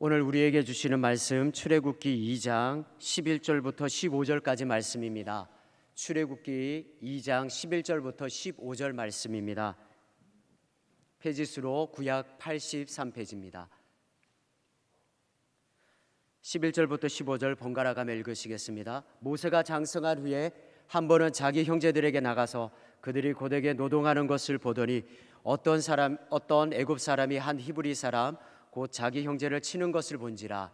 오늘 우리에게 주시는 말씀 출애굽기 2장 11절부터 15절까지 말씀입니다. 출애굽기 2장 11절부터 15절 말씀입니다. 페이지수로 구약 83페이지입니다. 11절부터 15절 번갈아 가며 읽으시겠습니다. 모세가 장성한 후에 한 번은 자기 형제들에게 나가서 그들이 고되게 노동하는 것을 보더니 어떤 애굽 사람이 한 히브리 사람 곧 자기 형제를 치는 것을 본지라.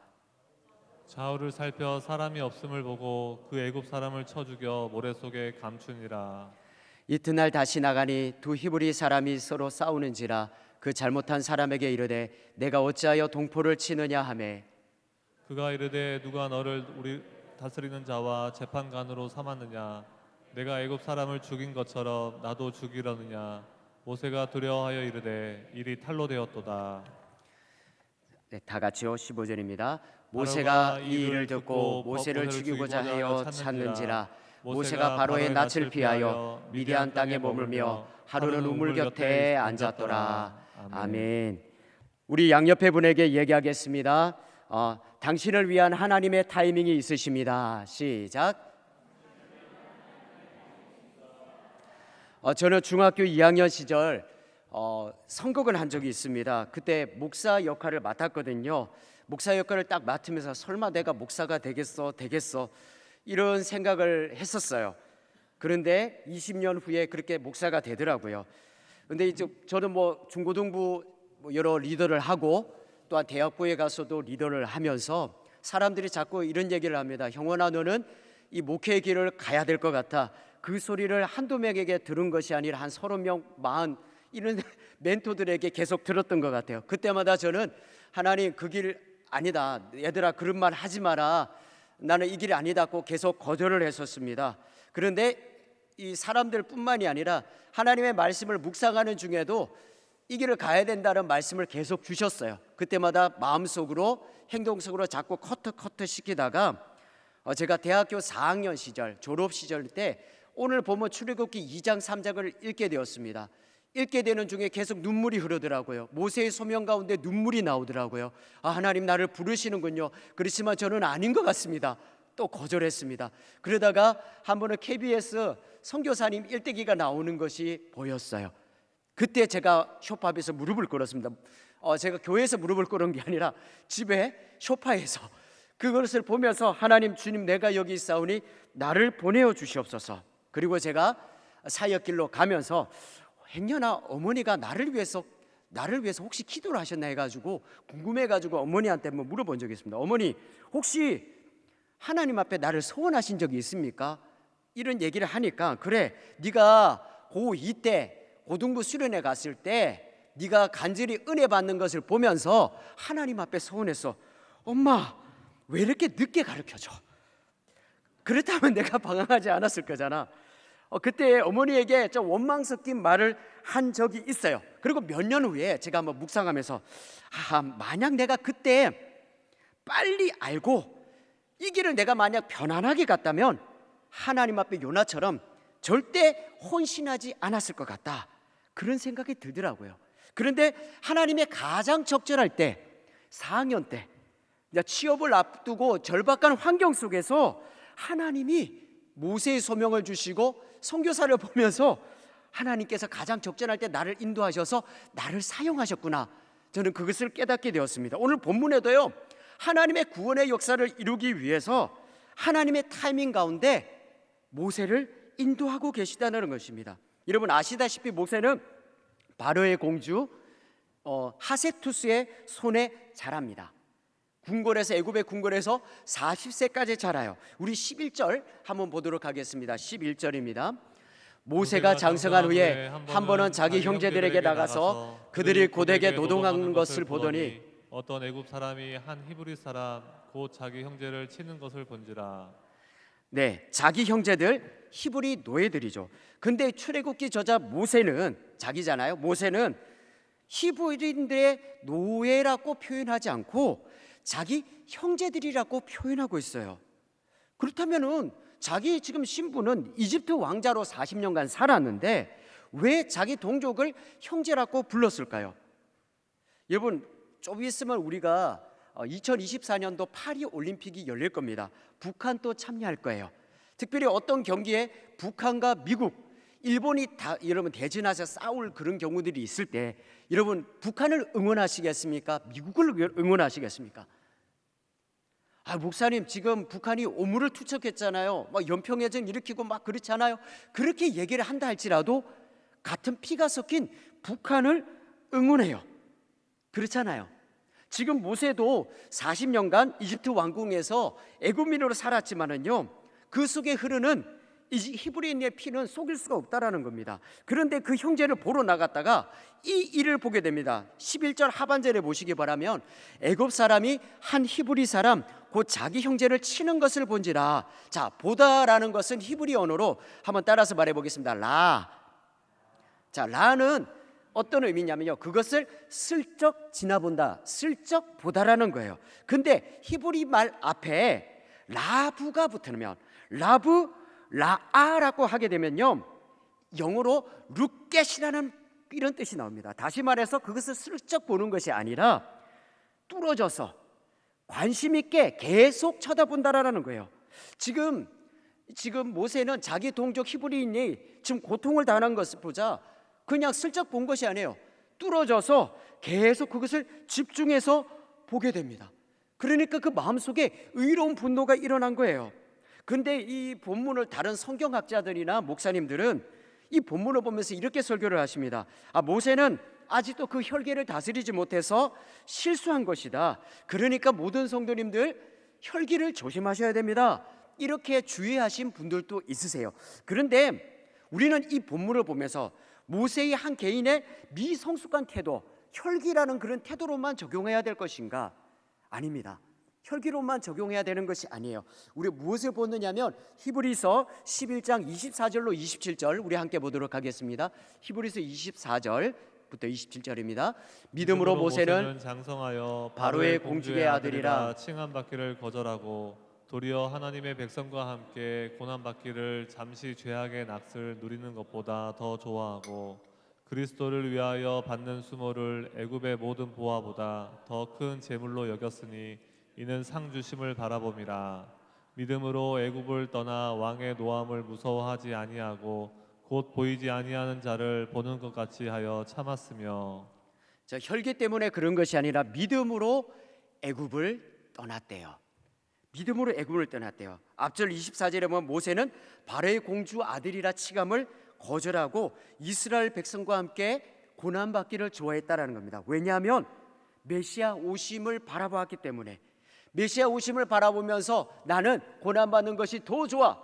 좌우를 살펴 사람이 없음을 보고 그 애굽 사람을 쳐 죽여 모래 속에 감추니라. 이튿날 다시 나가니 두 히브리 사람이 서로 싸우는지라. 그 잘못한 사람에게 이르되 내가 어찌하여 동포를 치느냐 하매 그가 이르되 누가 너를 우리 다스리는 자와 재판관으로 삼았느냐. 내가 애굽 사람을 죽인 것처럼 나도 죽이려느냐. 모세가 두려워하여 이르되 일이 탈로 되었도다. 네, 다 같이요. 15절입니다. 모세가 이 일을 듣고 모세를 죽이고자 하여 찾는지라. 모세가 바로의 낯을 피하여 미디안 땅에 머물며 하루는 우물 곁에 앉았더라. 아멘. 우리 양옆에 분에게 얘기하겠습니다. 당신을 위한 하나님의 타이밍이 있으십니다. 시작. 저는 중학교 2학년 시절 선곡을 한 적이 있습니다. 그때 목사 역할을 맡았거든요. 목사 역할을 딱 맡으면서 설마 내가 목사가 되겠어 이런 생각을 했었어요. 그런데 20년 후에 그렇게 목사가 되더라고요. 근데 이제 저는 중고등부 여러 리더를 하고 또한 대학부에 가서도 리더를 하면서 사람들이 자꾸 이런 얘기를 합니다. 형원아, 너는 이 목회의 길을 가야 될 것 같아. 그 소리를 한두 명에게 들은 것이 아니라 한 30명, 40 이런 멘토들에게 계속 들었던 것 같아요. 그때마다 저는 하나님, 그 길 아니다. 얘들아, 그런 말 하지 마라. 나는 이 길이 아니다고 계속 거절을 했었습니다. 그런데 이 사람들뿐만이 아니라 하나님의 말씀을 묵상하는 중에도 이 길을 가야 된다는 말씀을 계속 주셨어요. 그때마다 마음속으로 행동 속으로 자꾸 커트 시키다가 제가 대학교 4학년 시절 졸업 시절 때 오늘 보면 출애굽기 2장 3장을 읽게 되었습니다. 읽게 되는 중에 계속 눈물이 흐르더라고요. 모세의 소명 가운데 눈물이 나오더라고요. 하나님 나를 부르시는군요. 그렇지만 저는 아닌 것 같습니다. 또 거절했습니다. 그러다가 한 번은 KBS 선교사님 일대기가 나오는 것이 보였어요. 그때 제가 소파에서 무릎을 꿇었습니다. 제가 교회에서 무릎을 꿇은 게 아니라 집에 소파에서 그것을 보면서 하나님, 주님, 내가 여기 있사오니 나를 보내어 주시옵소서. 그리고 제가 사역길로 가면서 행여나 어머니가 나를 위해서 혹시 기도를 하셨나 해가지고 궁금해가지고 어머니한테 한번 물어본 적이 있습니다. 어머니, 혹시 하나님 앞에 나를 소원하신 적이 있습니까? 이런 얘기를 하니까, 그래, 네가 고2 때 고등부 수련회 갔을 때 네가 간절히 은혜 받는 것을 보면서 하나님 앞에 소원했어. 엄마, 왜 이렇게 늦게 가르쳐줘? 그렇다면 내가 방황하지 않았을 거잖아. 그때 어머니에게 좀 원망 섞인 말을 한 적이 있어요. 그리고 몇 년 후에 제가 한번 묵상하면서 만약 내가 그때 빨리 알고 이 길을 내가 만약 편안하게 갔다면 하나님 앞에 요나처럼 절대 혼신하지 않았을 것 같다, 그런 생각이 들더라고요. 그런데 하나님의 가장 적절할 때 4학년 때 취업을 앞두고 절박한 환경 속에서 하나님이 모세의 소명을 주시고 선교사를 보면서 하나님께서 가장 적절할 때 나를 인도하셔서 나를 사용하셨구나, 저는 그것을 깨닫게 되었습니다. 오늘 본문에도요, 하나님의 구원의 역사를 이루기 위해서 하나님의 타이밍 가운데 모세를 인도하고 계시다는 것입니다. 여러분 아시다시피 모세는 바로의 공주 하세투스의 손에 자랍니다. 궁궐에서, 애굽의 궁궐에서 40세까지 자라요. 우리 11절 한번 보도록 하겠습니다. 11절입니다. 모세가 장성한 후에 한 번은 자기 형제들에게 나가서 그들이 고되게 노동하는 것을 보더니 어떤 애굽 사람이 한 히브리 사람 곧 자기 형제를 치는 것을 본지라. 네, 자기 형제들 히브리 노예들이죠. 근데 출애굽기 저자 모세는 자기잖아요. 모세는 히브리인들의 노예라고 표현하지 않고 자기 형제들이라고 표현하고 있어요. 그렇다면은 자기 지금 신부는 이집트 왕자로 40년간 살았는데 왜 자기 동족을 형제라고 불렀을까요? 여러분 좀 있으면 우리가 2024년도 파리 올림픽이 열릴 겁니다. 북한도 참여할 거예요. 특별히 어떤 경기에 북한과 미국, 일본이 다 여러분 대진하셔 싸울 그런 경우들이 있을 때 여러분 북한을 응원하시겠습니까? 미국을 응원하시겠습니까? 목사님 지금 북한이 오물을 투척했잖아요. 막 연평해전 일으키고 막 그렇잖아요. 그렇게 얘기를 한다 할지라도 같은 피가 섞인 북한을 응원해요. 그렇잖아요. 지금 모세도 40년간 이집트 왕궁에서 애굽민으로 살았지만은요, 그 속에 흐르는 이 히브리인의 피는 속일 수가 없다라는 겁니다. 그런데 그 형제를 보러 나갔다가 이 일을 보게 됩니다. 11절 하반절에 보시기 바라면 애굽 사람이 한 히브리 사람 곧 자기 형제를 치는 것을 본지라. 자, 보다라는 것은 히브리 언어로 한번 따라서 말해 보겠습니다. 라. 자, 라는 어떤 의미냐면요, 그것을 슬쩍 지나본다, 슬쩍 보다라는 거예요. 근데 히브리 말 앞에 라브가 붙으면 라브 라아라고 하게 되면요, 영어로 룩겟이라는 이런 뜻이 나옵니다. 다시 말해서 그것을 슬쩍 보는 것이 아니라 뚫어져서 관심 있게 계속 쳐다본다라는 거예요. 지금 모세는 자기 동족 히브리인이 지금 고통을 당한 것을 보자 그냥 슬쩍 본 것이 아니에요. 뚫어져서 계속 그것을 집중해서 보게 됩니다. 그러니까 그 마음속에 의로운 분노가 일어난 거예요. 근데 이 본문을 다른 성경학자들이나 목사님들은 이 본문을 보면서 이렇게 설교를 하십니다. 모세는 아직도 그 혈기를 다스리지 못해서 실수한 것이다. 그러니까 모든 성도님들 혈기를 조심하셔야 됩니다. 이렇게 주의하신 분들도 있으세요. 그런데 우리는 이 본문을 보면서 모세의 한 개인의 미성숙한 태도, 혈기라는 그런 태도로만 적용해야 될 것인가? 아닙니다. 혈기로만 적용해야 되는 것이 아니에요. 우리 무엇을 보느냐면 히브리서 11장 24절로 27절 우리 함께 보도록 하겠습니다. 히브리서 24절부터 27절입니다. 믿음으로 모세는 장성하여 바로의 공주의 아들이라 칭함받기를 거절하고 도리어 하나님의 백성과 함께 고난받기를 잠시 죄악의 낙을 누리는 것보다 더 좋아하고 그리스도를 위하여 받는 수모를 애굽의 모든 보화보다 더 큰 재물로 여겼으니 이는 상 주심을 바라봄이라. 믿음으로 애굽을 떠나 왕의 노함을 무서워하지 아니하고 곧 보이지 아니하는 자를 보는 것 같이 하여 참았으며. 자, 혈기 때문에 그런 것이 아니라 믿음으로 애굽을 떠났대요. 믿음으로 애굽을 떠났대요. 앞절 24절에 보면 모세는 바로의 공주 아들이라 칭함을 거절하고 이스라엘 백성과 함께 고난받기를 좋아했다라는 겁니다. 왜냐하면 메시아 오심을 바라보았기 때문에, 메시아 오심을 바라보면서 나는 고난받는 것이 더 좋아,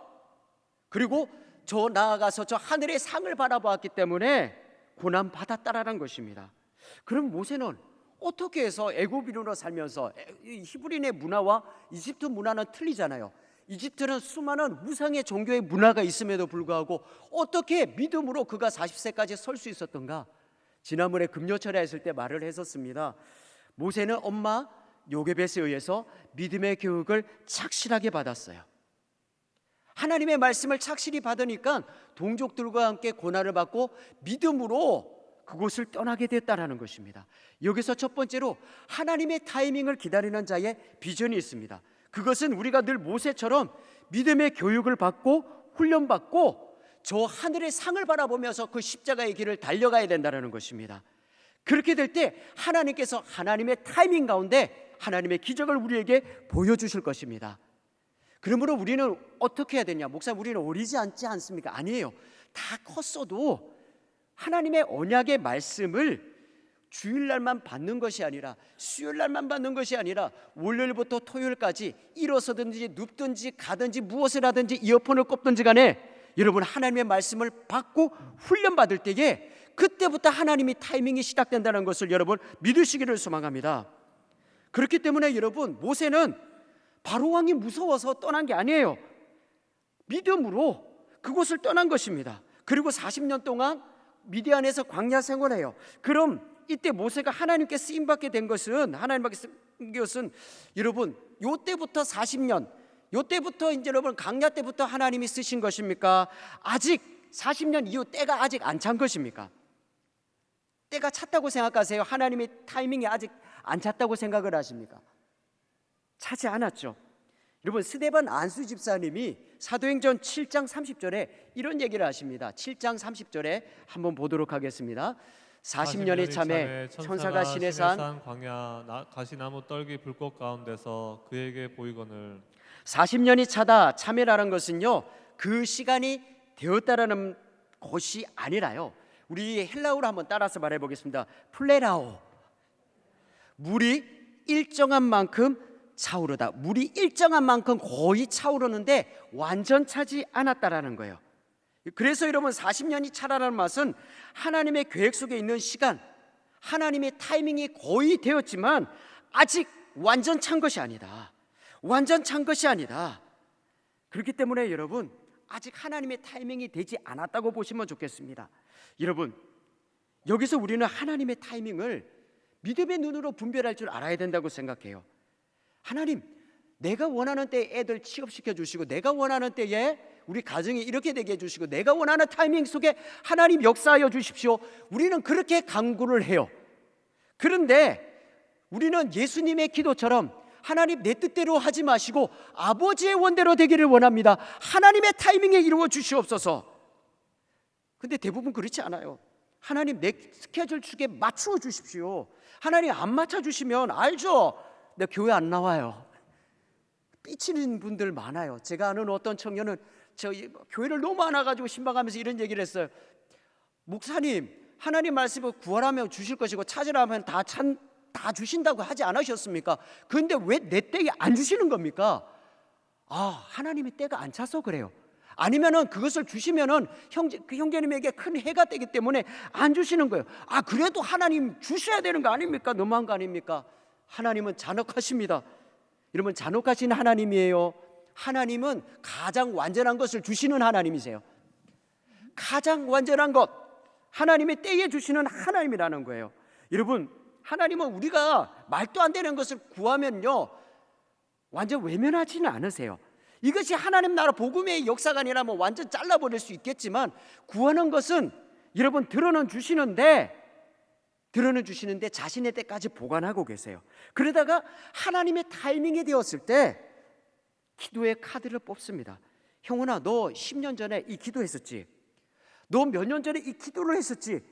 그리고 저 나아가서 저 하늘의 상을 바라보았기 때문에 고난받았다라는 것입니다. 그럼 모세는 어떻게 해서 애굽인으로 살면서, 히브리인의 문화와 이집트 문화는 틀리잖아요. 이집트는 수많은 우상의 종교의 문화가 있음에도 불구하고 어떻게 믿음으로 그가 40세까지 설 수 있었던가? 지난번에 금요철에 했을 때 말을 했었습니다. 모세는 엄마 요게벳에 의해서 믿음의 교육을 착실하게 받았어요. 하나님의 말씀을 착실히 받으니까 동족들과 함께 고난을 받고 믿음으로 그곳을 떠나게 됐다는 것입니다. 여기서 첫 번째로 하나님의 타이밍을 기다리는 자의 비전이 있습니다. 그것은 우리가 늘 모세처럼 믿음의 교육을 받고 훈련받고 저 하늘의 상을 바라보면서 그 십자가의 길을 달려가야 된다는 것입니다. 그렇게 될 때 하나님께서 하나님의 타이밍 가운데 하나님의 기적을 우리에게 보여주실 것입니다. 그러므로 우리는 어떻게 해야 되냐? 목사님, 우리는 어리지 않지 않습니까? 아니에요. 다 컸어도 하나님의 언약의 말씀을 주일날만 받는 것이 아니라, 수요일날만 받는 것이 아니라 월요일부터 토요일까지 일어서든지 눕든지 가든지 무엇을 하든지 이어폰을 꼽든지 간에 여러분 하나님의 말씀을 받고 훈련받을 때에 그때부터 하나님이 타이밍이 시작된다는 것을 여러분 믿으시기를 소망합니다. 그렇기 때문에 여러분, 모세는 바로 왕이 무서워서 떠난 게 아니에요. 믿음으로 그곳을 떠난 것입니다. 그리고 40년 동안 미디안에서 광야 생활해요. 그럼 이때 모세가 하나님께 쓰임받게 된 것은, 하나님께 쓰인 것은 여러분 요때부터 40년, 요때부터 이제 여러분 광야 때부터 하나님이 쓰신 것입니까? 아직 40년 이후 때가 아직 안 찬 것입니까? 때가 찼다고 생각하세요? 하나님의 타이밍이 아직 안 찼다고 생각을 하십니까? 차지 않았죠. 여러분, 스데반 안수 집사님이 사도행전 7장 30절에 이런 얘기를 하십니다. 7장 30절에 한번 보도록 하겠습니다. 40년이 참에 천사가 시내산 광야 가시나무 떨기 불꽃 가운데서 그에게 보이거늘. 40년이 차다, 참회라는 것은요, 그 시간이 되었다라는 것이 아니라요, 우리 헬라어로 한번 따라서 말해 보겠습니다. 플레라오, 물이 일정한 만큼 차오르다. 물이 일정한 만큼 거의 차오르는데 완전 차지 않았다라는 거예요. 그래서 여러분, 40년이 차라는 맛은 하나님의 계획 속에 있는 시간, 하나님의 타이밍이 거의 되었지만 아직 완전 찬 것이 아니다. 완전 찬 것이 아니다. 그렇기 때문에 여러분, 아직 하나님의 타이밍이 되지 않았다고 보시면 좋겠습니다. 여러분, 여기서 우리는 하나님의 타이밍을 믿음의 눈으로 분별할 줄 알아야 된다고 생각해요. 하나님, 내가 원하는 때에 애들 취업시켜 주시고, 내가 원하는 때에 우리 가정이 이렇게 되게 해주시고, 내가 원하는 타이밍 속에 하나님 역사하여 주십시오. 우리는 그렇게 간구를 해요. 그런데 우리는 예수님의 기도처럼 하나님, 내 뜻대로 하지 마시고 아버지의 원대로 되기를 원합니다. 하나님의 타이밍에 이루어 주시옵소서. 근데 대부분 그렇지 않아요. 하나님, 내 스케줄 축에 맞추어 주십시오. 하나님 안 맞춰 주시면 알죠, 내 교회 안 나와요. 삐치는 분들 많아요. 제가 아는 어떤 청년은 교회를 너무 안 와가지고 신방하면서 이런 얘기를 했어요. 목사님, 하나님 말씀을 구하라면 주실 것이고 찾으라면 다 주신다고 하지 않으셨습니까? 그런데 왜 내 때에 안 주시는 겁니까? 하나님이 때가 안 차서 그래요. 아니면은 그것을 주시면은 그 형제님에게 큰 해가 되기 때문에 안 주시는 거예요. 그래도 하나님 주셔야 되는 거 아닙니까? 너무한 거 아닙니까? 하나님은 잔혹하십니다. 여러분, 잔혹하신 하나님이에요. 하나님은 가장 완전한 것을 주시는 하나님이세요. 가장 완전한 것, 하나님의 때에 주시는 하나님이라는 거예요. 여러분, 하나님은 우리가 말도 안 되는 것을 구하면요, 완전 외면하지는 않으세요. 이것이 하나님 나라 복음의 역사가 아니라면 완전 잘라버릴 수 있겠지만, 구하는 것은 여러분 들어는 주시는데 자신의 때까지 보관하고 계세요. 그러다가 하나님의 타이밍이 되었을 때 기도의 카드를 뽑습니다. 형원아, 너 10년 전에 이 기도했었지? 너 몇 년 전에 이 기도를 했었지?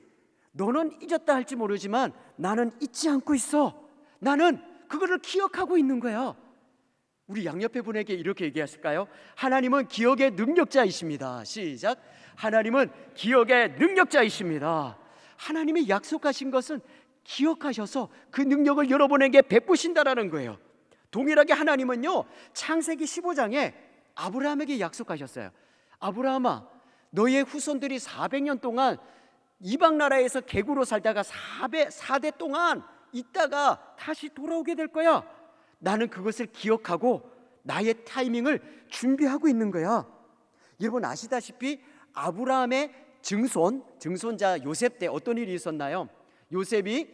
너는 잊었다 할지 모르지만 나는 잊지 않고 있어. 나는 그거를 기억하고 있는 거야. 우리 양옆에 분에게 이렇게 얘기하실까요? 하나님은 기억의 능력자이십니다. 시작. 하나님은 기억의 능력자이십니다. 하나님이 약속하신 것은 기억하셔서 그 능력을 여러분에게 베푸신다라는 거예요. 동일하게 하나님은요, 창세기 15장에 아브라함에게 약속하셨어요. 아브라함아, 너의 후손들이 400년 동안 이방 나라에서 개구로 살다가 4대 동안 있다가 다시 돌아오게 될 거야. 나는 그것을 기억하고 나의 타이밍을 준비하고 있는 거야. 여러분 아시다시피 아브라함의 증손자 요셉 때 어떤 일이 있었나요? 요셉이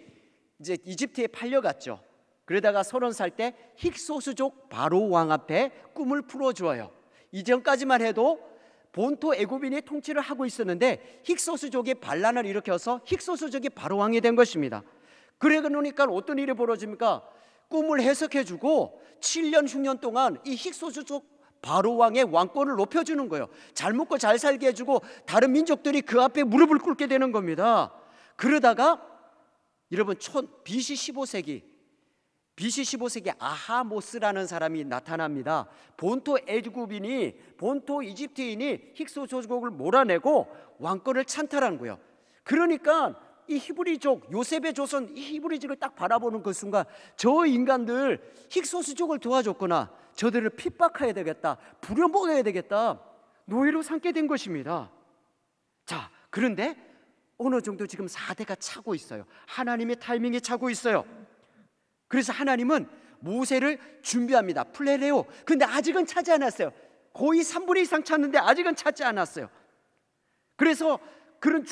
이제 이집트에 팔려갔죠. 그러다가 30살 때 힉소스족 바로 왕 앞에 꿈을 풀어주어요. 이전까지만 해도 본토 애굽인이 통치를 하고 있었는데 힉소스족이 반란을 일으켜서 힉소스족이 바로 왕이 된 것입니다. 그러니까 어떤 일이 벌어집니까? 꿈을 해석해주고 7년 흉년 동안 이 힉소스족 바로 왕의 왕권을 높여주는 거예요. 잘 먹고 잘 살게 해주고 다른 민족들이 그 앞에 무릎을 꿇게 되는 겁니다. 그러다가 여러분 BC 15세기 아하모스라는 사람이 나타납니다. 본토 애굽인이, 본토 이집트인이 힉소스족을 몰아내고 왕권을 찬탈한 거예요. 그러니까 이 히브리족, 요셉의 조선, 이 히브리족을 딱 바라보는 그 순간 저 인간들 힉소스족을 도와줬구나, 저들을 핍박해야 되겠다, 부려먹어야 되겠다, 노예로 삼게 된 것입니다. 자, 그런데 어느 정도 지금 4대가 차고 있어요. 하나님의 타이밍이 차고 있어요. 그래서 하나님은 모세를 준비합니다. 플레레오. 근데 아직은 차지 않았어요. 거의 3분의 2 이상 찼는데 아직은 차지 않았어요. 그래서 그런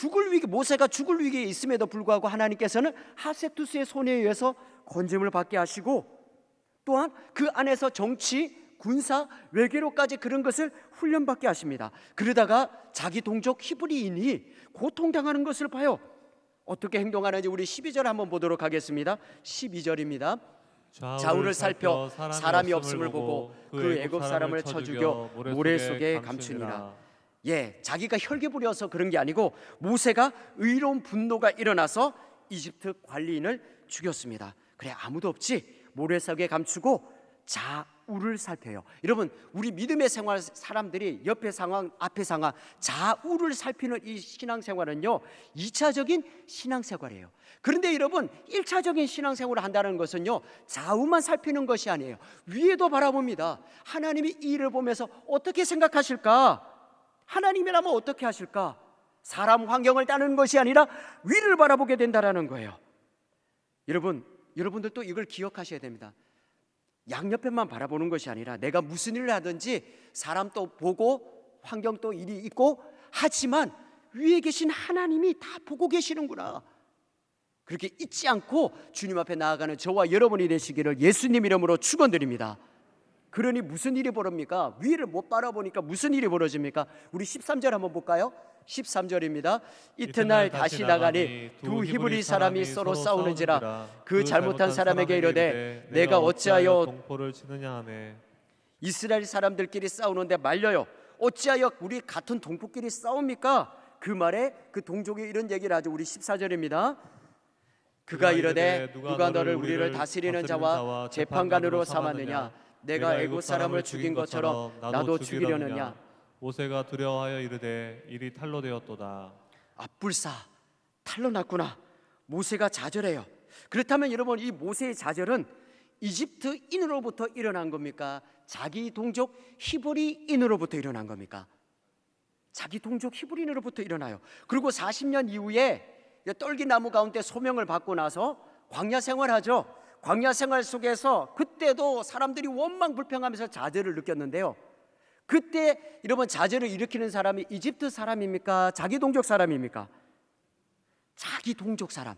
모세가 죽을 위기에 있음에도 불구하고 하나님께서는 하세투스의 손에 의해서 건짐을 받게 하시고, 또한 그 안에서 정치, 군사, 외교로까지 그런 것을 훈련받게 하십니다. 그러다가 자기 동족 히브리인이 고통당하는 것을 봐요. 어떻게 행동하는지 우리 12절 한번 보도록 하겠습니다. 12절입니다. 좌우를 살펴 사람이 없음을 보고 그 애굽 사람을 쳐 죽여 모래 속에 감추니라. 예, 자기가 혈기 부려서 그런 게 아니고 모세가 의로운 분노가 일어나서 이집트 관리인을 죽였습니다. 그래, 아무도 없지, 모래 속에 감추고 좌우를 살펴요. 여러분, 우리 믿음의 생활 사람들이 옆에 상황 앞에 상황 좌우를 살피는 이 신앙생활은요 2차적인 신앙생활이에요. 그런데 여러분, 1차적인 신앙생활을 한다는 것은요 좌우만 살피는 것이 아니에요. 위에도 바라봅니다. 하나님이 이 일을 보면서 어떻게 생각하실까? 하나님이라면 어떻게 하실까? 사람 환경을 따르는 것이 아니라 위를 바라보게 된다라는 거예요. 여러분들도 이걸 기억하셔야 됩니다. 양옆에만 바라보는 것이 아니라 내가 무슨 일을 하든지 사람 또 보고 환경 또 일이 있고 하지만 위에 계신 하나님이 다 보고 계시는구나, 그렇게 잊지 않고 주님 앞에 나아가는 저와 여러분이 되시기를 예수님 이름으로 축원드립니다. 그러니 무슨 일이 벌어집니까? 위를 못 바라보니까 무슨 일이 벌어집니까? 우리 13절 한번 볼까요? 13절입니다. 이튿날 다시 나가니 두 히브리 사람이 서로 싸우는지라 그 잘못한 사람에게 이르되 내가 어찌하여 동포를 치느냐 하매. 이스라엘 사람들끼리 싸우는데 말려요. 어찌하여 우리 같은 동포끼리 싸웁니까? 그 말에 그 동족이 이런 얘기를 하죠. 우리 14절입니다. 그가 이르되 누가 너를 우리를 다스리는 자와 재판관으로 삼았느냐? 내가 애굽 사람을 죽인 것처럼 나도 죽이려느냐? 모세가 두려워하여 이르되 일이 탈로 되었도다. 불사 탈로 났구나. 모세가 좌절해요. 그렇다면 여러분, 이 모세의 좌절은 이집트인으로부터 일어난 겁니까? 자기 동족 히브리인으로부터 일어난 겁니까? 자기 동족 히브리인으로부터 일어나요. 그리고 40년 이후에 떨기나무 가운데 소명을 받고 나서 광야 생활하죠. 광야 생활 속에서 그때도 사람들이 원망불평하면서 좌절을 느꼈는데요, 그때 여러분 좌절을 일으키는 사람이 이집트 사람입니까? 자기 동족 사람입니까? 자기 동족 사람,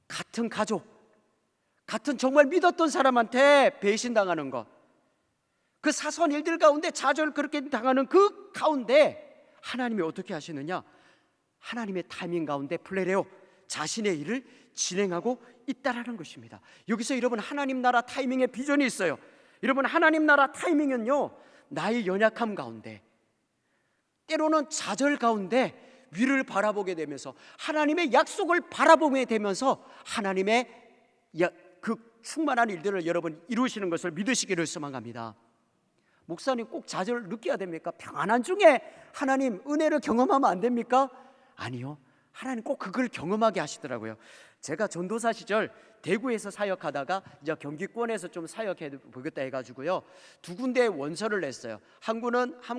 같은 가족, 같은 정말 믿었던 사람한테 배신당하는 것, 그 사소한 일들 가운데 좌절 그렇게 당하는 그 가운데 하나님이 어떻게 하시느냐? 하나님의 타이밍 가운데 플레레오 자신의 일을 진행하고 있다라는 것입니다. 여기서 여러분, 하나님 나라 타이밍의 비전이 있어요. 여러분, 하나님 나라 타이밍은요 나의 연약함 가운데, 때로는 좌절 가운데 위를 바라보게 되면서 하나님의 약속을 바라보게 되면서 하나님의 그 충만한 일들을 여러분 이루시는 것을 믿으시기를 소망합니다. 목사님 꼭 좌절을 느껴야 됩니까? 평안한 중에 하나님 은혜를 경험하면 안 됩니까? 아니요, 하나님 꼭 그걸 경험하게 하시더라고요. 제가 전도사 시절 대구에서 사역하다가 이제 경기권에서 좀 사역해 보겠다 해가지고요, 두 군데 원서를 냈어요. 한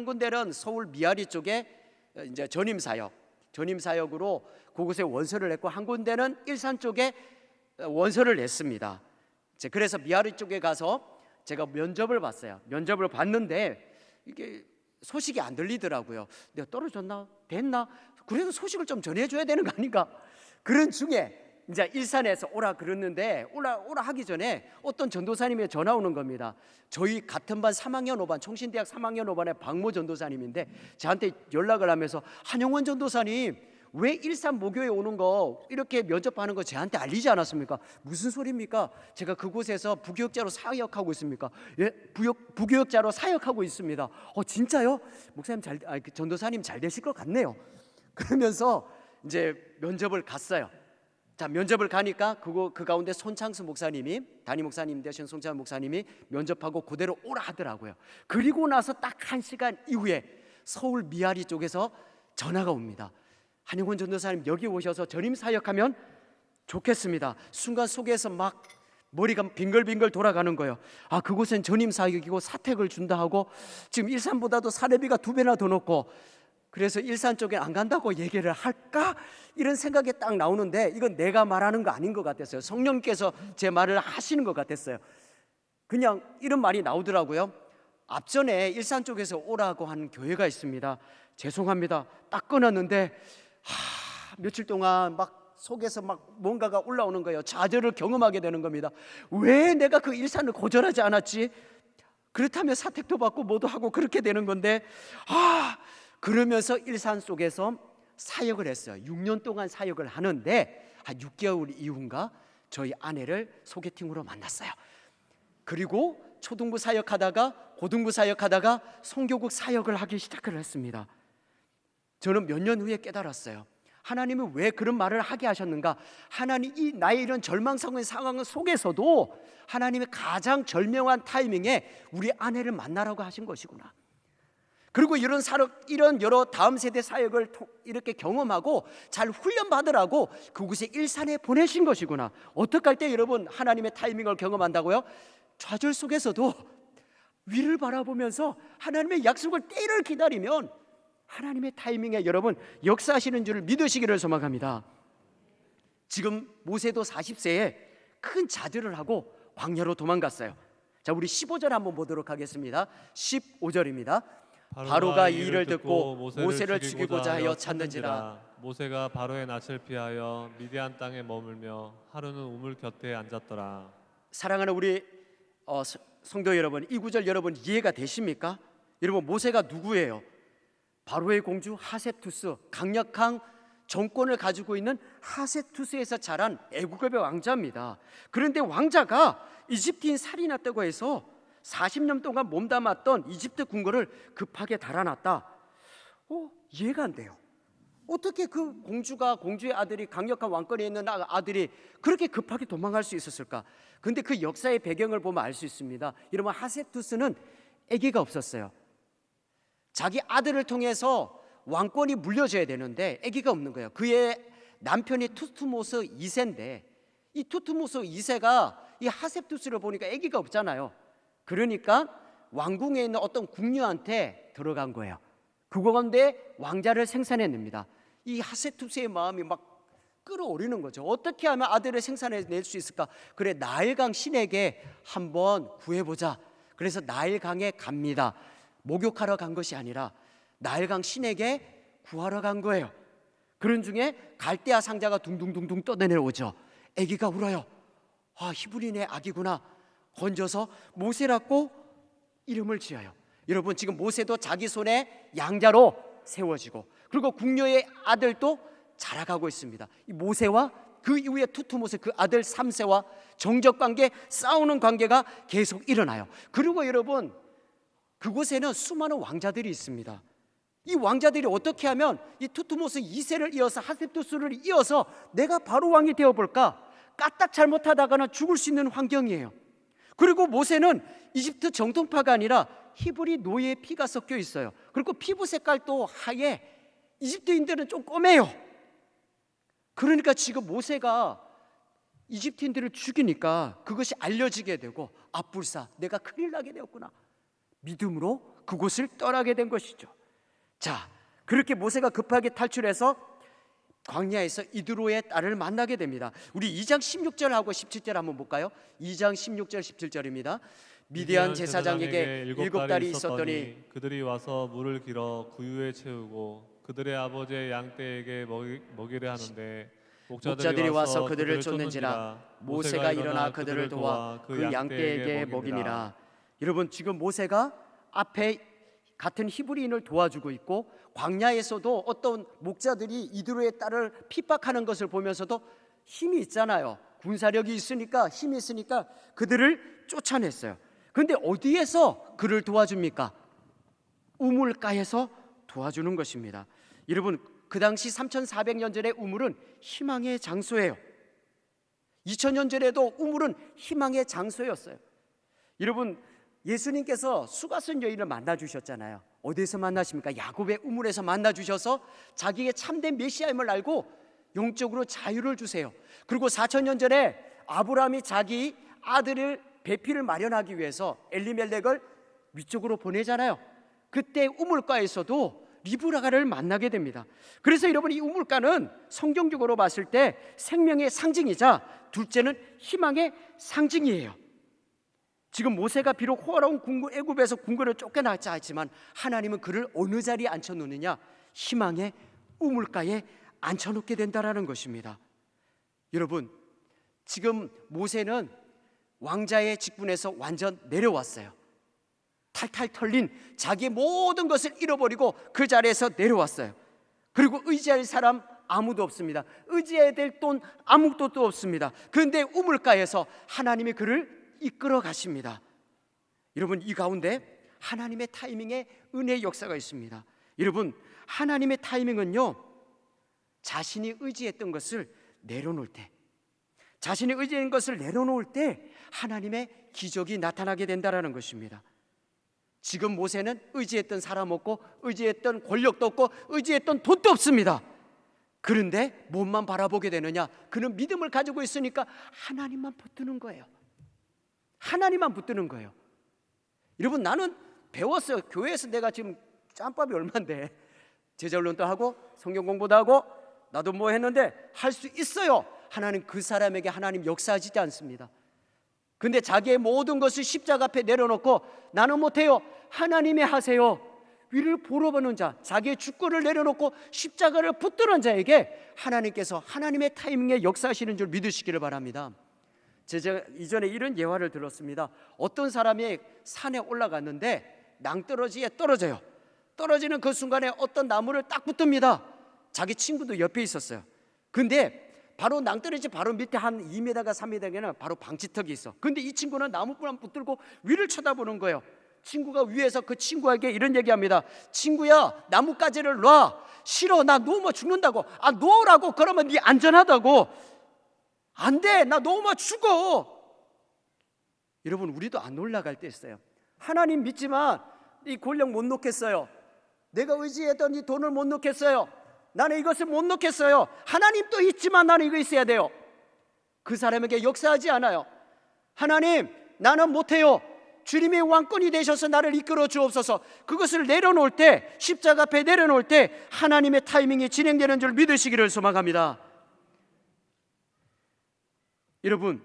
군데는 서울 미아리 쪽에 이제 전임 사역으로 그곳에 원서를 냈고, 한 군데는 일산 쪽에 원서를 냈습니다. 그래서 미아리 쪽에 가서 제가 면접을 봤어요. 면접을 봤는데 이게 소식이 안 들리더라고요. 내가 떨어졌나? 됐나? 그래도 소식을 좀 전해줘야 되는 거 아닌가? 그런 중에 이제 일산에서 오라 그랬는데 오라 하기 전에 어떤 전도사님이 전화 오는 겁니다. 저희 같은 반 3학년 5반 총신대학 3학년 5반의 박모 전도사님인데 저한테 연락을 하면서 한영원 전도사님 왜 일산 모교에 오는 거 이렇게 면접하는 거 저한테 알리지 않았습니까? 무슨 소리입니까? 제가 그곳에서 부교육자로 사역하고 있습니까? 예, 부교육자로 사역하고 있습니다. 진짜요? 목사님 전도사님 잘 되실 것 같네요. 그러면서 이제 면접을 갔어요. 자, 면접을 가니까 그 가운데 손창수 목사님이, 담임 목사님 되신 손창수 목사님이 면접하고 그대로 오라 하더라고요. 그리고 나서 딱 1시간 이후에 서울 미아리 쪽에서 전화가 옵니다. 한영원 전도사님 여기 오셔서 전임 사역하면 좋겠습니다. 순간 속에서 막 머리가 빙글빙글 돌아가는 거예요. 그곳엔 전임 사역이고 사택을 준다 하고 지금 일산보다도 사례비가 2배나 더 높고, 그래서 일산 쪽에 안 간다고 얘기를 할까? 이런 생각이 딱 나오는데 이건 내가 말하는 거 아닌 것 같았어요. 성령께서 제 말을 하시는 것 같았어요. 그냥 이런 말이 나오더라고요. 앞전에 일산 쪽에서 오라고 한 교회가 있습니다. 죄송합니다. 딱 끊었는데 며칠 동안 막 속에서 막 뭔가가 올라오는 거예요. 좌절을 경험하게 되는 겁니다. 왜 내가 그 일산을 거절하지 않았지? 그렇다면 사택도 받고 뭐도 하고 그렇게 되는 건데 그러면서 일산 속에서 사역을 했어요. 6년 동안 사역을 하는데 한 6개월 이후인가 저희 아내를 소개팅으로 만났어요. 그리고 초등부 사역하다가 고등부 사역하다가 선교국 사역을 하기 시작을 했습니다. 저는 몇 년 후에 깨달았어요. 하나님은 왜 그런 말을 하게 하셨는가? 하나님, 이 나의 이런 절망스러운 상황 속에서도 하나님의 가장 절묘한 타이밍에 우리 아내를 만나라고 하신 것이구나. 그리고 이런 여러 다음 세대 사역을 이렇게 경험하고 잘 훈련받으라고 그곳에 일산에 보내신 것이구나. 어떡할 때 여러분 하나님의 타이밍을 경험한다고요? 좌절 속에서도 위를 바라보면서 하나님의 약속을 때를 기다리면 하나님의 타이밍에 여러분 역사하시는 줄을 믿으시기를 소망합니다. 지금 모세도 40세에 큰 자들을 하고 광야로 도망갔어요. 자, 우리 15절 한번 보도록 하겠습니다. 15절입니다. 바로가 이 일을 듣고 모세를 죽이고자 하여 찾는지라. 모세가 바로의 낯을 피하여 미디안 땅에 머물며 하루는 우물 곁에 앉았더라. 사랑하는 우리 성도 여러분, 이 구절 여러분 이해가 되십니까? 여러분, 모세가 누구예요? 바로의 공주 하셉투스, 강력한 정권을 가지고 있는 하셉투스에서 자란 애국의 왕자입니다. 그런데 왕자가 이집트인 살인했다고 해서 40년 동안 몸담았던 이집트 궁궐을 급하게 달아났다. 이해가 안 돼요. 어떻게 그 공주의 아들이, 강력한 왕권에 있는 아들이 그렇게 급하게 도망갈 수 있었을까? 근데 그 역사의 배경을 보면 알 수 있습니다. 여러분, 하셉투스는 아기가 없었어요. 자기 아들을 통해서 왕권이 물려져야 되는데 아기가 없는 거예요. 그의 남편이 투트모스 2세인데 이 투트모스 2세가 이 하셉투스를 보니까 아기가 없잖아요. 그러니까 왕궁에 있는 어떤 궁녀한테 들어간 거예요. 그거 가운데 왕자를 생산해냅니다. 이 하셉투스의 마음이 막 끌어오르는 거죠. 어떻게 하면 아들을 생산해낼 수 있을까? 그래, 나일강 신에게 한번 구해보자. 그래서 나일강에 갑니다. 목욕하러 간 것이 아니라 나일강 신에게 구하러 간 거예요. 그런 중에 갈대아 상자가 둥둥둥둥 떠내려오죠. 아기가 울어요. 히브리인의 아기구나. 건져서 모세라고 이름을 지어요. 여러분, 지금 모세도 자기 손에 양자로 세워지고, 그리고 궁녀의 아들도 자라가고 있습니다. 이 모세와 그 이후에 투트모스 그 아들 3세와 정적관계, 싸우는 관계가 계속 일어나요. 그리고 여러분, 그곳에는 수많은 왕자들이 있습니다. 이 왕자들이 어떻게 하면 이 투트모스 2세를 이어서 하셉투스를 이어서 내가 바로 왕이 되어볼까? 까딱 잘못하다가는 죽을 수 있는 환경이에요. 그리고 모세는 이집트 정통파가 아니라 히브리 노예의 피가 섞여 있어요. 그리고 피부 색깔도 하얘. 이집트인들은 좀 검해요. 그러니까 지금 모세가 이집트인들을 죽이니까 그것이 알려지게 되고, 불사, 내가 큰일 나게 되었구나. 믿음으로 그곳을 떠나게 된 것이죠. 자, 그렇게 모세가 급하게 탈출해서 광야에서 이드로의 딸을 만나게 됩니다. 우리 2장 16절하고 17절 한번 볼까요? 2장 16절 17절입니다. 미디안 제사장에게 7달이 있었더니 그들이 와서 물을 길어 구유에 채우고 그들의 아버지의 양떼에게 먹이려 하는데 목자들이 와서 그들을 쫓는지라. 모세가 일어나 그들을 도와 그 양떼에게 먹이니라. 여러분, 지금 모세가 앞에 같은 히브리인을 도와주고 있고, 광야에서도 어떤 목자들이 이드로의 딸을 핍박하는 것을 보면서도 힘이 있잖아요. 군사력이 있으니까, 힘이 있으니까 그들을 쫓아냈어요. 그런데 어디에서 그를 도와줍니까? 우물가에서 도와주는 것입니다. 여러분, 그 당시 3400년 전의 우물은 희망의 장소예요. 2000년 전에도 우물은 희망의 장소였어요. 여러분, 예수님께서 수가성 여인을 만나주셨잖아요. 어디에서 만나십니까? 야곱의 우물에서 만나주셔서 자기의 참된 메시아임을 알고 영적으로 자유를 주세요. 그리고 4000년 전에 아브라함이 자기 아들을 배필을 마련하기 위해서 엘리멜렉을 위쪽으로 보내잖아요. 그때 우물가에서도 리브라가를 만나게 됩니다. 그래서 여러분, 이 우물가는 성경적으로 봤을 때 생명의 상징이자 둘째는 희망의 상징이에요. 지금 모세가 비록 호화로운 애굽에서 궁궐을 쫓겨나자 했지만 하나님은 그를 어느 자리에 앉혀놓느냐? 희망의 우물가에 앉혀놓게 된다라는 것입니다. 여러분, 지금 모세는 왕자의 직분에서 완전 내려왔어요. 탈탈 털린 자기의 모든 것을 잃어버리고 그 자리에서 내려왔어요. 그리고 의지할 사람 아무도 없습니다. 의지해야 될 돈 아무것도 없습니다. 그런데 우물가에서 하나님이 그를 이끌어 가십니다. 여러분, 이 가운데 하나님의 타이밍에 은혜의 역사가 있습니다. 여러분, 하나님의 타이밍은요, 자신이 의지했던 것을 내려놓을 때, 자신이 의지한 것을 내려놓을 때 하나님의 기적이 나타나게 된다는 것입니다. 지금 모세는 의지했던 사람 없고, 의지했던 권력도 없고, 의지했던 돈도 없습니다. 그런데 몸만 바라보게 되느냐? 그는 믿음을 가지고 있으니까 하나님만 붙드는 거예요. 하나님만 붙드는 거예요. 여러분, 나는 배웠어요. 교회에서 내가 지금 짬밥이 얼만데 제자훈련도 하고 성경 공부도 하고 나도 뭐 했는데 할 수 있어요. 하나님, 그 사람에게 하나님 역사하지 않습니다. 근데 자기의 모든 것을 십자가 앞에 내려놓고 나는 못해요, 하나님이 하세요. 위를 보러 보는 자, 자기의 주권을 내려놓고 십자가를 붙드는 자에게 하나님께서 하나님의 타이밍에 역사하시는 줄 믿으시기를 바랍니다. 제가 이전에 이런 예화를 들었습니다. 어떤 사람이 산에 올라갔는데 낭떠러지에 떨어져요. 떨어지는 그 순간에 어떤 나무를 딱 붙듭니다. 자기 친구도 옆에 있었어요. 근데 바로 낭떠러지 바로 밑에 한 2m가 3m에는 바로 방지턱이 있어. 근데 이 친구는 나무뿔만 붙들고 위를 쳐다보는 거예요. 친구가 위에서 그 친구에게 이런 얘기합니다. 친구야, 나뭇가지를 놔. 싫어, 나 누우면 죽는다고. 아, 놓으라고. 그러면 네 안전하다고. 안 돼, 나 놓으면 죽어. 여러분, 우리도 안 올라갈 때 있어요. 하나님 믿지만 이 권력 못 놓겠어요. 내가 의지했던 이 돈을 못 놓겠어요. 나는 이것을 못 놓겠어요. 하나님도 있지만 나는 이거 있어야 돼요. 그 사람에게 역사하지 않아요. 하나님, 나는 못해요. 주님이 왕권이 되셔서 나를 이끌어 주옵소서. 그것을 내려놓을 때, 십자가 앞에 내려놓을 때 하나님의 타이밍이 진행되는 줄 믿으시기를 소망합니다. 여러분,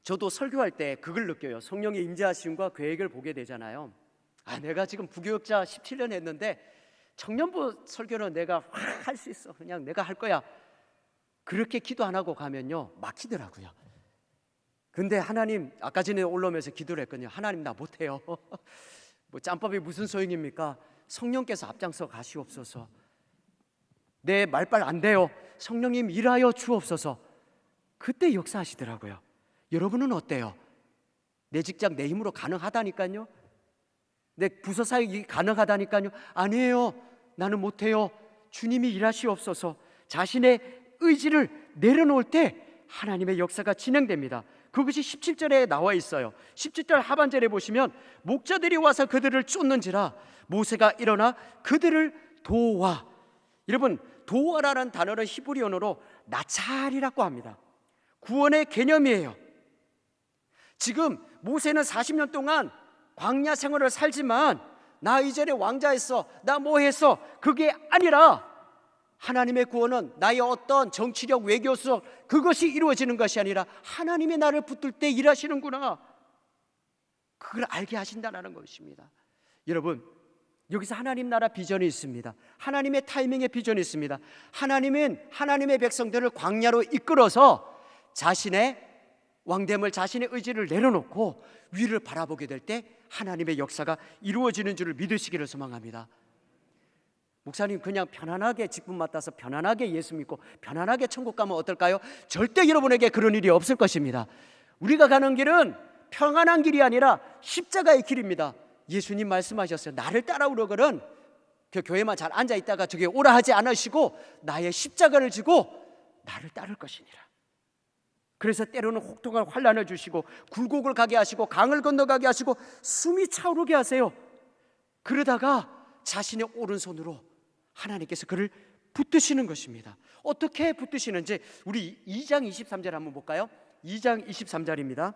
저도 설교할 때 그걸 느껴요. 성령의 임재하심과 계획을 보게 되잖아요. 내가 지금 부교육자 17년 했는데 청년부 설교는 내가 할 수 있어, 그냥 내가 할 거야. 그렇게 기도 안 하고 가면요, 막히더라고요. 근데 하나님, 아까 전에 올라오면서 기도를 했거든요. 하나님, 나 못해요. 뭐 짬밥이 무슨 소용입니까? 성령께서 앞장서 가시옵소서. 내 말빨 안 돼요. 성령님 일하여 주옵소서. 그때 역사하시더라고요. 여러분은 어때요? 내 직장 내 힘으로 가능하다니까요. 내 부서 사역이 가능하다니까요. 아니에요, 나는 못해요. 주님이 일하시옵소서. 자신의 의지를 내려놓을 때 하나님의 역사가 진행됩니다. 그것이 17절에 나와 있어요. 17절 하반절에 보시면 목자들이 와서 그들을 쫓는지라 모세가 일어나 그들을 도와. 여러분, 도와라는 단어는 히브리어로 나찰이라고 합니다. 구원의 개념이에요. 지금 모세는 40년 동안 광야 생활을 살지만 나 이전에 왕자했어, 나 뭐 했어, 그게 아니라 하나님의 구원은 나의 어떤 정치력, 외교수석 그것이 이루어지는 것이 아니라 하나님이 나를 붙들 때 일하시는구나, 그걸 알게 하신다는 것입니다. 여러분, 여기서 하나님 나라 비전이 있습니다. 하나님의 타이밍의 비전이 있습니다. 하나님은 하나님의 백성들을 광야로 이끌어서 자신의 왕됨을, 자신의 의지를 내려놓고 위를 바라보게 될 때 하나님의 역사가 이루어지는 줄을 믿으시기를 소망합니다. 목사님, 그냥 편안하게 직분 맡아서 편안하게 예수 믿고 편안하게 천국 가면 어떨까요? 절대 여러분에게 그런 일이 없을 것입니다. 우리가 가는 길은 평안한 길이 아니라 십자가의 길입니다. 예수님 말씀하셨어요. 나를 따라오려거든 그 교회만 잘 앉아있다가 저기 오라 하지 않으시고 나의 십자가를 지고 나를 따를 것이니라. 그래서 때로는 혹독한 환난을 주시고 굴곡을 가게 하시고 강을 건너가게 하시고 숨이 차오르게 하세요. 그러다가 자신의 오른손으로 하나님께서 그를 붙드시는 것입니다. 어떻게 붙드시는지 우리 2장 23절 한번 볼까요? 2장 23절입니다.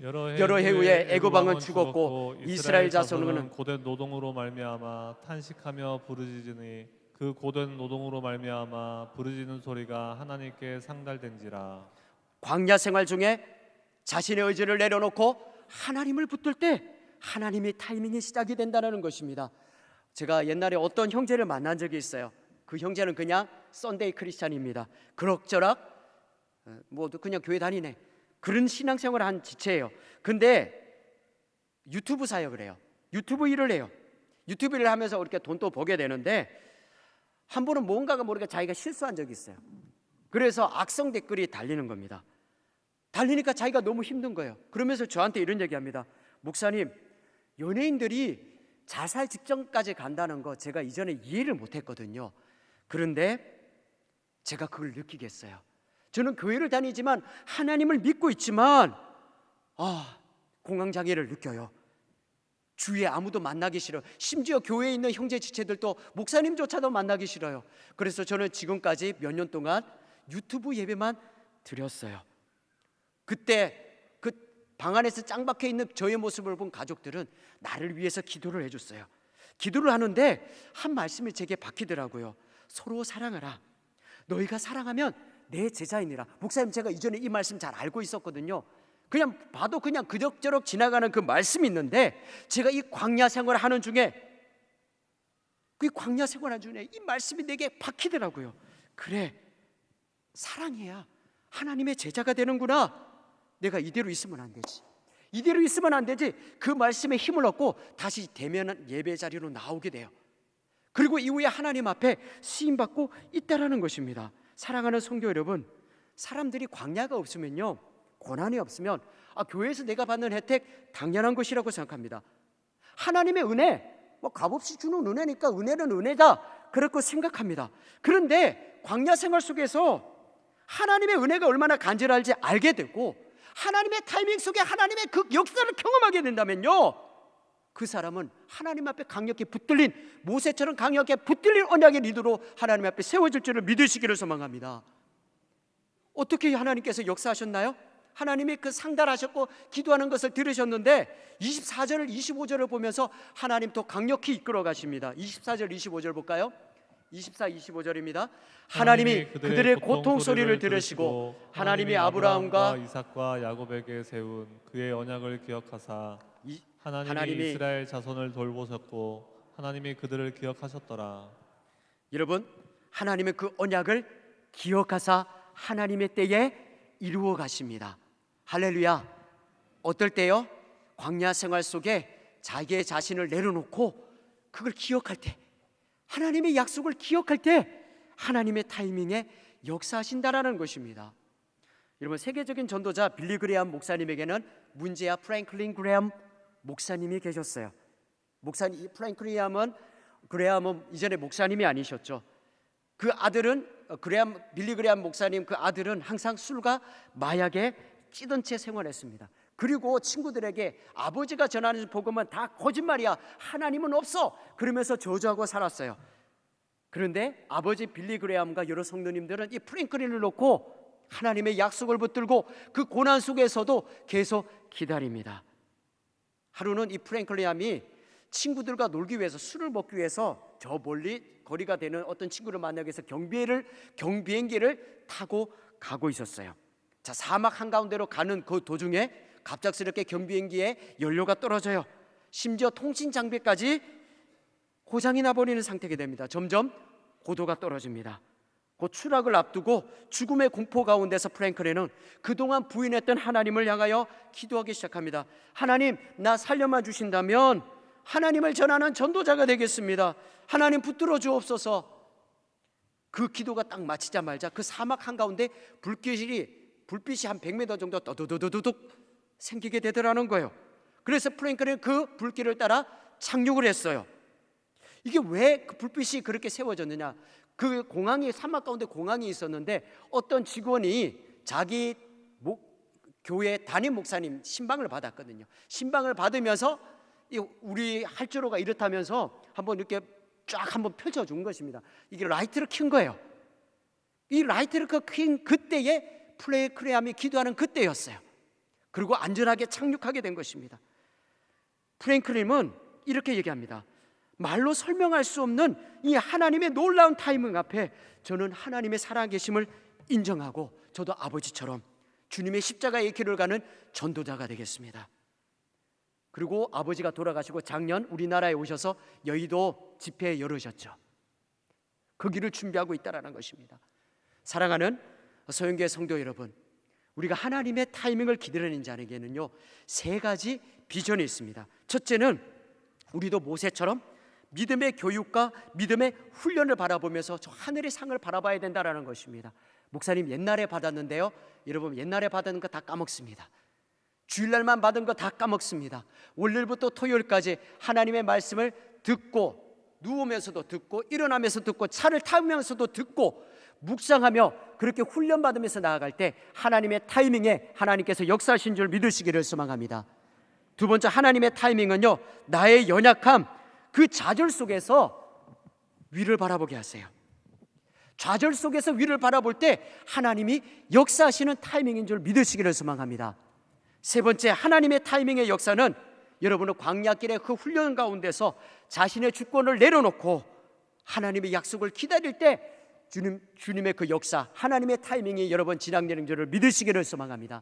여러 해 후에 애굽 왕은 죽었고 이스라엘 자손은 고된 노동으로 말미암아 탄식하며 부르짖으니 그 고된 노동으로 말미암아 부르짖는 소리가 하나님께 상달된지라. 광야 생활 중에 자신의 의지를 내려놓고 하나님을 붙들 때 하나님의 타이밍이 시작이 된다는 것입니다. 제가 옛날에 어떤 형제를 만난 적이 있어요. 그 형제는 그냥 썬데이 크리스찬입니다. 그럭저럭 뭐 그냥 교회 다니네, 그런 신앙생활을 한 지체예요. 근데 유튜브 사역을 해요. 유튜브 일을 해요. 유튜브 일을 하면서 이렇게 돈도 벌게 되는데 한 번은 뭔가가 모르게 자기가 실수한 적이 있어요. 그래서 악성 댓글이 달리는 겁니다. 달리니까 자기가 너무 힘든 거예요. 그러면서 저한테 이런 얘기합니다. 목사님, 연예인들이 자살 직전까지 간다는 거 제가 이전에 이해를 못했거든요. 그런데 제가 그걸 느끼겠어요. 저는 교회를 다니지만 하나님을 믿고 있지만 공황장애를 느껴요. 주위에 아무도 만나기 싫어요. 심지어 교회에 있는 형제 지체들도 목사님조차도 만나기 싫어요. 그래서 저는 지금까지 몇 년 동안 유튜브 예배만 드렸어요. 그때 그 방 안에서 짱 박혀 있는 저의 모습을 본 가족들은 나를 위해서 기도를 해줬어요. 기도를 하는데 한 말씀이 제게 박히더라고요. 서로 사랑하라. 너희가 사랑하면 내 제자이니라. 목사님, 제가 이전에 이 말씀 잘 알고 있었거든요. 그냥 봐도 그냥 그럭저럭 지나가는 그 말씀이 있는데, 제가 이 광야 생활을 하는 중에 이 말씀이 내게 박히더라고요. 그래, 사랑해야 하나님의 제자가 되는구나. 내가 이대로 있으면 안 되지. 그 말씀에 힘을 얻고 다시 대면 예배 자리로 나오게 돼요. 그리고 이후에 하나님 앞에 쓰임받고 있다라는 것입니다. 사랑하는 성도 여러분, 사람들이 광야가 없으면요, 고난이 없으면 교회에서 내가 받는 혜택 당연한 것이라고 생각합니다. 하나님의 은혜, 값없이 주는 은혜니까 은혜는 은혜다, 그렇게 생각합니다. 그런데 광야 생활 속에서 하나님의 은혜가 얼마나 간절할지 알게 되고, 하나님의 타이밍 속에 하나님의 그 역사를 경험하게 된다면요, 그 사람은 하나님 앞에 강력히 붙들린, 모세처럼 강력히 붙들린 언약의 리더로 하나님 앞에 세워질 줄을 믿으시기를 소망합니다. 어떻게 하나님께서 역사하셨나요? 하나님이 그 상달하셨고 기도하는 것을 들으셨는데 24절 25절을 보면서 하나님 더 강력히 이끌어 가십니다. 24절 25절 볼까요? 24, 25절입니다. 하나님이 그들의 고통 소리를 들으시고 하나님이 아브라함과 이삭과 야곱에게 세운 그의 언약을 기억하사 하나님이 이스라엘 자손을 돌보셨고 하나님이 그들을 기억하셨더라. 여러분, 하나님의 그 언약을 기억하사 하나님의 때에 이루어 가십니다. 할렐루야. 어떨 때요? 광야 생활 속에 자기의 자신을 내려놓고 그걸 기억할 때, 하나님의 약속을 기억할 때 하나님의 타이밍에 역사하신다라는 것입니다. 여러분, 세계적인 전도자 빌리 그레함 목사님에게는 문제야 프랭클린 그레함 목사님이 계셨어요. 목사님 프랭클린 그레함은 이전에 목사님이 아니셨죠. 그 아들은 빌리 그레함 목사님 그 아들은 항상 술과 마약에 찌든 채 생활했습니다. 그리고 친구들에게 아버지가 전하는 복음은 다 거짓말이야, 하나님은 없어, 그러면서 저주하고 살았어요. 그런데 아버지 빌리 그레함과 여러 성도님들은 이 프랭클린을 놓고 하나님의 약속을 붙들고 그 고난 속에서도 계속 기다립니다. 하루는 이 프랭클린함이 친구들과 놀기 위해서, 술을 먹기 위해서 저 멀리 거리가 되는 어떤 친구를 만나기 위해서 경비행기를 타고 가고 있었어요. 자, 사막 한가운데로 가는 그 도중에 갑작스럽게 경비행기에 연료가 떨어져요. 심지어 통신 장비까지 고장이 나버리는 상태가 됩니다. 점점 고도가 떨어집니다. 곧 추락을 앞두고 죽음의 공포 가운데서 프랭클린은 그동안 부인했던 하나님을 향하여 기도하기 시작합니다. 하나님, 나 살려만 주신다면 하나님을 전하는 전도자가 되겠습니다. 하나님 붙들어 주옵소서. 그 기도가 딱 마치자마자 그 사막 한가운데 불빛이 한 100m 정도 떠도도도둑 생기게 되더라는 거예요. 그래서 프랭클은 그 불길을 따라 착륙을 했어요. 이게 왜 그 불빛이 그렇게 세워졌느냐? 그 공항이, 사막 가운데 공항이 있었는데 어떤 직원이 자기 교회 담임 목사님 신방을 받았거든요. 신방을 받으면서 우리 할주로가 이렇다면서 한번 이렇게 쫙 한번 펼쳐준 것입니다. 이게 라이트를 킨 거예요. 이 라이트를 킨 그때에 프랭클린함이 기도하는 그때였어요. 그리고 안전하게 착륙하게 된 것입니다. 프랭클린은 이렇게 얘기합니다. 말로 설명할 수 없는 이 하나님의 놀라운 타이밍 앞에 저는 하나님의 살아계심을 인정하고 저도 아버지처럼 주님의 십자가의 길을 가는 전도자가 되겠습니다. 그리고 아버지가 돌아가시고 작년 우리나라에 오셔서 여의도 집회 열으셨죠. 그 길을 준비하고 있다는 것입니다. 사랑하는 서영교회 성도 여러분, 우리가 하나님의 타이밍을 기다리는 자에게는요 3가지 비전이 있습니다. 첫째는 우리도 모세처럼 믿음의 교육과 믿음의 훈련을 바라보면서 저 하늘의 상을 바라봐야 된다는 것입니다. 목사님 옛날에 받았는데요. 여러분 옛날에 받은 거 다 까먹습니다. 주일날만 받은 거 다 까먹습니다. 월요일부터 토요일까지 하나님의 말씀을 듣고 누우면서도 듣고 일어나면서 듣고 차를 타면서도 듣고 묵상하며 그렇게 훈련받으면서 나아갈 때 하나님의 타이밍에 하나님께서 역사하신 줄 믿으시기를 소망합니다. 두 번째 하나님의 타이밍은요, 나의 연약함, 그 좌절 속에서 위를 바라보게 하세요. 좌절 속에서 위를 바라볼 때 하나님이 역사하시는 타이밍인 줄 믿으시기를 소망합니다. 세 번째 하나님의 타이밍의 역사는 여러분은 광야길의 그 훈련 가운데서 자신의 주권을 내려놓고 하나님의 약속을 기다릴 때 주님의 그 역사, 하나님의 타이밍이 여러분 진행되는 줄을 믿으시기를 소망합니다.